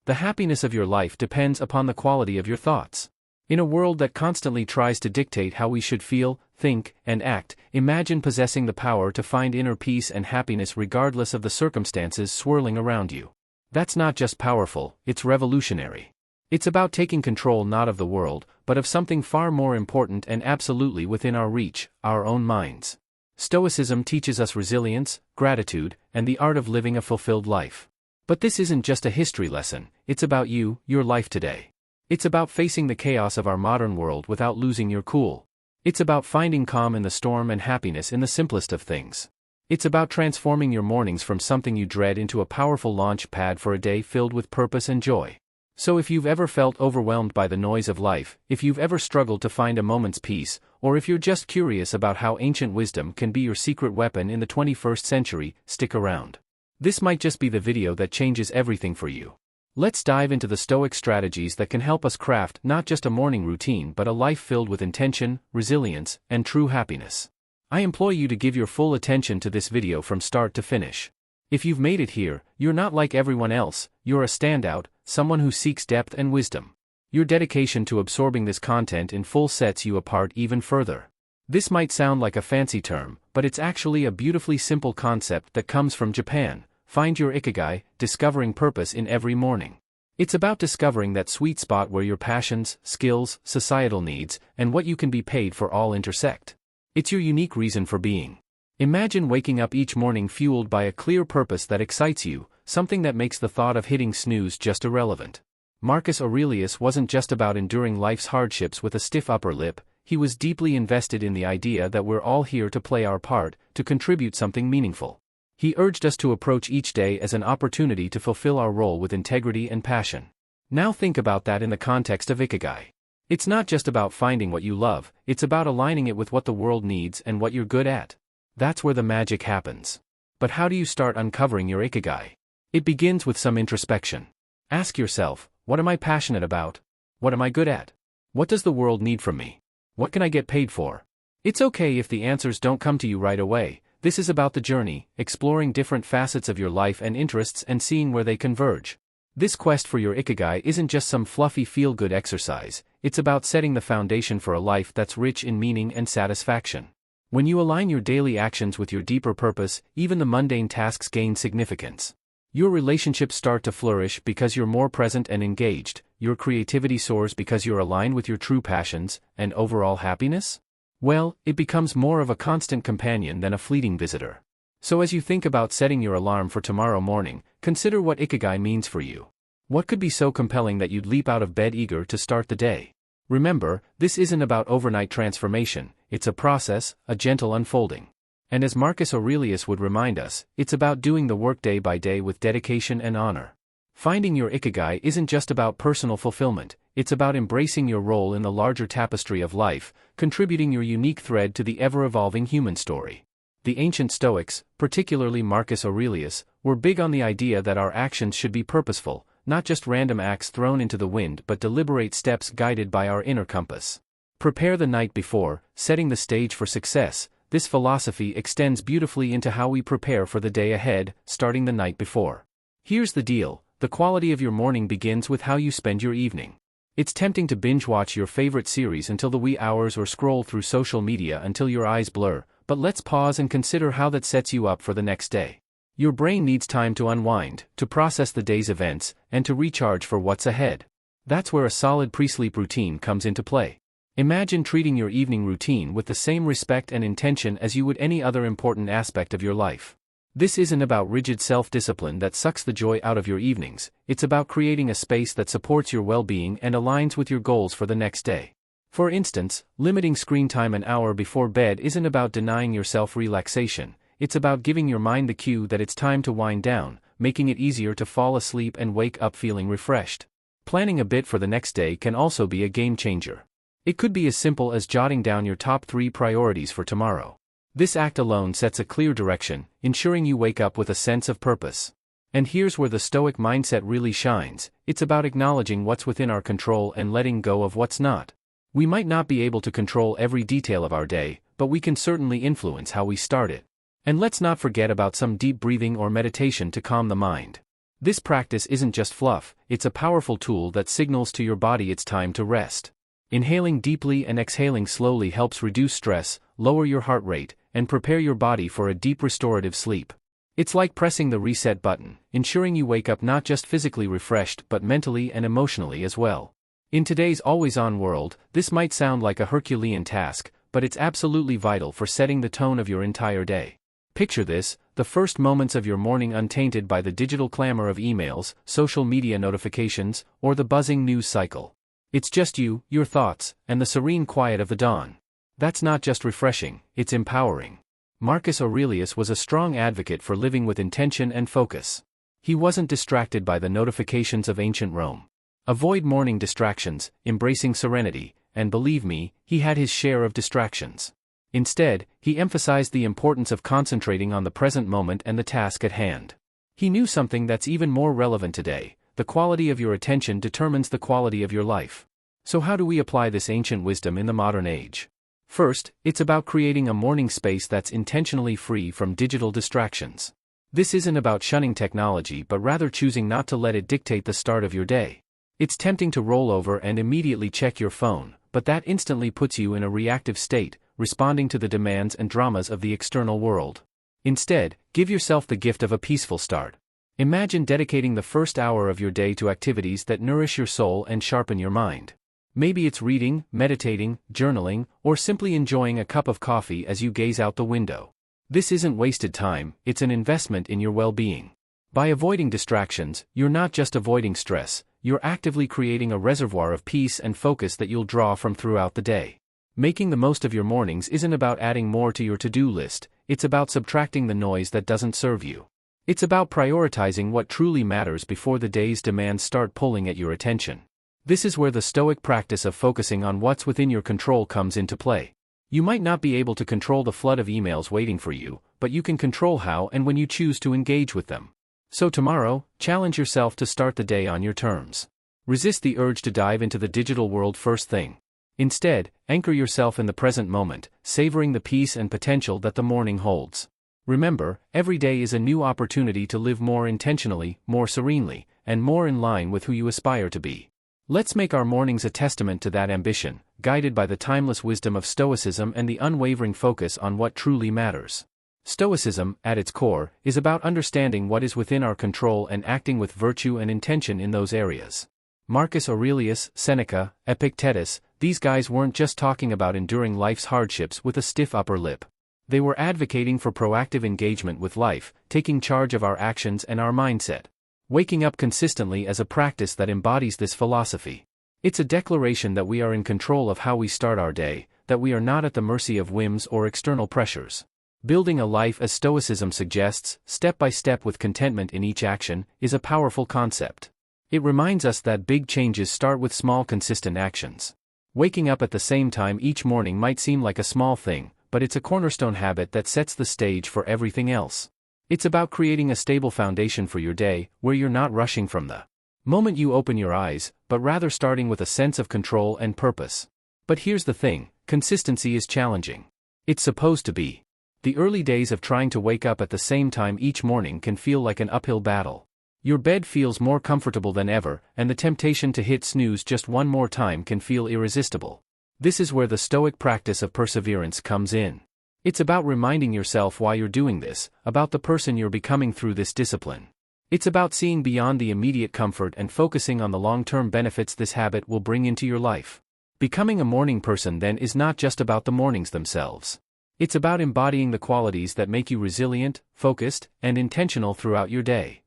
The happiness of your life depends upon the quality of your thoughts. In a world that constantly tries to dictate how we should feel, think, and act, imagine possessing the power to find inner peace and happiness regardless of the circumstances swirling around you. That's not just powerful, it's revolutionary. It's about taking control not of the world, but of something far more important and absolutely within our reach, our own minds. Stoicism teaches us resilience, gratitude, and the art of living a fulfilled life. But this isn't just a history lesson, it's about you, your life today. It's about facing the chaos of our modern world without losing your cool. It's about finding calm in the storm and happiness in the simplest of things. It's about transforming your mornings from something you dread into a powerful launch pad for a day filled with purpose and joy. So if you've ever felt overwhelmed by the noise of life, if you've ever struggled to find a moment's peace, or if you're just curious about how ancient wisdom can be your secret weapon in the 21st century, stick around. This might just be the video that changes everything for you. Let's dive into the Stoic strategies that can help us craft not just a morning routine but a life filled with intention, resilience, and true happiness. I implore you to give your full attention to this video from start to finish. If you've made it here, you're not like everyone else, you're a standout, someone who seeks depth and wisdom. Your dedication to absorbing this content in full sets you apart even further. This might sound like a fancy term, but it's actually a beautifully simple concept that comes from Japan. Find your ikigai, discovering purpose in every morning. It's about discovering that sweet spot where your passions, skills, societal needs, and what you can be paid for all intersect. It's your unique reason for being. Imagine waking up each morning fueled by a clear purpose that excites you, something that makes the thought of hitting snooze just irrelevant. Marcus Aurelius wasn't just about enduring life's hardships with a stiff upper lip, he was deeply invested in the idea that we're all here to play our part, to contribute something meaningful. He urged us to approach each day as an opportunity to fulfill our role with integrity and passion. Now think about that in the context of ikigai. It's not just about finding what you love, it's about aligning it with what the world needs and what you're good at. That's where the magic happens. But how do you start uncovering your ikigai? It begins with some introspection. Ask yourself, what am I passionate about? What am I good at? What does the world need from me? What can I get paid for? It's okay if the answers don't come to you right away. This is about the journey, exploring different facets of your life and interests and seeing where they converge. This quest for your ikigai isn't just some fluffy feel-good exercise, it's about setting the foundation for a life that's rich in meaning and satisfaction. When you align your daily actions with your deeper purpose, even the mundane tasks gain significance. Your relationships start to flourish because you're more present and engaged, your creativity soars because you're aligned with your true passions, and overall happiness? Well, it becomes more of a constant companion than a fleeting visitor. So as you think about setting your alarm for tomorrow morning, consider what ikigai means for you. What could be so compelling that you'd leap out of bed eager to start the day? Remember, this isn't about overnight transformation, it's a process, a gentle unfolding. And as Marcus Aurelius would remind us, it's about doing the work day by day with dedication and honor. Finding your ikigai isn't just about personal fulfillment, it's about embracing your role in the larger tapestry of life, contributing your unique thread to the ever-evolving human story. The ancient Stoics, particularly Marcus Aurelius, were big on the idea that our actions should be purposeful, not just random acts thrown into the wind but deliberate steps guided by our inner compass. Prepare the night before, setting the stage for success. This philosophy extends beautifully into how we prepare for the day ahead, starting the night before. Here's the deal, the quality of your morning begins with how you spend your evening. It's tempting to binge-watch your favorite series until the wee hours or scroll through social media until your eyes blur, but let's pause and consider how that sets you up for the next day. Your brain needs time to unwind, to process the day's events, and to recharge for what's ahead. That's where a solid pre-sleep routine comes into play. Imagine treating your evening routine with the same respect and intention as you would any other important aspect of your life. This isn't about rigid self-discipline that sucks the joy out of your evenings, it's about creating a space that supports your well-being and aligns with your goals for the next day. For instance, limiting screen time an hour before bed isn't about denying yourself relaxation, it's about giving your mind the cue that it's time to wind down, making it easier to fall asleep and wake up feeling refreshed. Planning a bit for the next day can also be a game changer. It could be as simple as jotting down your top 3 priorities for tomorrow. This act alone sets a clear direction, ensuring you wake up with a sense of purpose. And here's where the Stoic mindset really shines, it's about acknowledging what's within our control and letting go of what's not. We might not be able to control every detail of our day, but we can certainly influence how we start it. And let's not forget about some deep breathing or meditation to calm the mind. This practice isn't just fluff, it's a powerful tool that signals to your body it's time to rest. Inhaling deeply and exhaling slowly helps reduce stress, lower your heart rate, and prepare your body for a deep restorative sleep. It's like pressing the reset button, ensuring you wake up not just physically refreshed but mentally and emotionally as well. In today's always-on world, this might sound like a Herculean task, but it's absolutely vital for setting the tone of your entire day. Picture this: the first moments of your morning untainted by the digital clamor of emails, social media notifications, or the buzzing news cycle. It's just you, your thoughts, and the serene quiet of the dawn. That's not just refreshing, it's empowering. Marcus Aurelius was a strong advocate for living with intention and focus. He wasn't distracted by the notifications of ancient Rome. Avoid morning distractions, embracing serenity, and believe me, he had his share of distractions. Instead, he emphasized the importance of concentrating on the present moment and the task at hand. He knew something that's even more relevant today: the quality of your attention determines the quality of your life. So how do we apply this ancient wisdom in the modern age? First, it's about creating a morning space that's intentionally free from digital distractions. This isn't about shunning technology but rather choosing not to let it dictate the start of your day. It's tempting to roll over and immediately check your phone, but that instantly puts you in a reactive state, responding to the demands and dramas of the external world. Instead, give yourself the gift of a peaceful start. Imagine dedicating the first hour of your day to activities that nourish your soul and sharpen your mind. Maybe it's reading, meditating, journaling, or simply enjoying a cup of coffee as you gaze out the window. This isn't wasted time, it's an investment in your well-being. By avoiding distractions, you're not just avoiding stress, you're actively creating a reservoir of peace and focus that you'll draw from throughout the day. Making the most of your mornings isn't about adding more to your to-do list, it's about subtracting the noise that doesn't serve you. It's about prioritizing what truly matters before the day's demands start pulling at your attention. This is where the Stoic practice of focusing on what's within your control comes into play. You might not be able to control the flood of emails waiting for you, but you can control how and when you choose to engage with them. So tomorrow, challenge yourself to start the day on your terms. Resist the urge to dive into the digital world first thing. Instead, anchor yourself in the present moment, savoring the peace and potential that the morning holds. Remember, every day is a new opportunity to live more intentionally, more serenely, and more in line with who you aspire to be. Let's make our mornings a testament to that ambition, guided by the timeless wisdom of Stoicism and the unwavering focus on what truly matters. Stoicism, at its core, is about understanding what is within our control and acting with virtue and intention in those areas. Marcus Aurelius, Seneca, Epictetus, these guys weren't just talking about enduring life's hardships with a stiff upper lip. They were advocating for proactive engagement with life, taking charge of our actions and our mindset. Waking up consistently as a practice that embodies this philosophy. It's a declaration that we are in control of how we start our day, that we are not at the mercy of whims or external pressures. Building a life as Stoicism suggests, step by step with contentment in each action, is a powerful concept. It reminds us that big changes start with small consistent actions. Waking up at the same time each morning might seem like a small thing, but it's a cornerstone habit that sets the stage for everything else. It's about creating a stable foundation for your day, where you're not rushing from the moment you open your eyes, but rather starting with a sense of control and purpose. But here's the thing: consistency is challenging. It's supposed to be. The early days of trying to wake up at the same time each morning can feel like an uphill battle. Your bed feels more comfortable than ever, and the temptation to hit snooze just one more time can feel irresistible. This is where the Stoic practice of perseverance comes in. It's about reminding yourself why you're doing this, about the person you're becoming through this discipline. It's about seeing beyond the immediate comfort and focusing on the long-term benefits this habit will bring into your life. Becoming a morning person then is not just about the mornings themselves. It's about embodying the qualities that make you resilient, focused, and intentional throughout your day.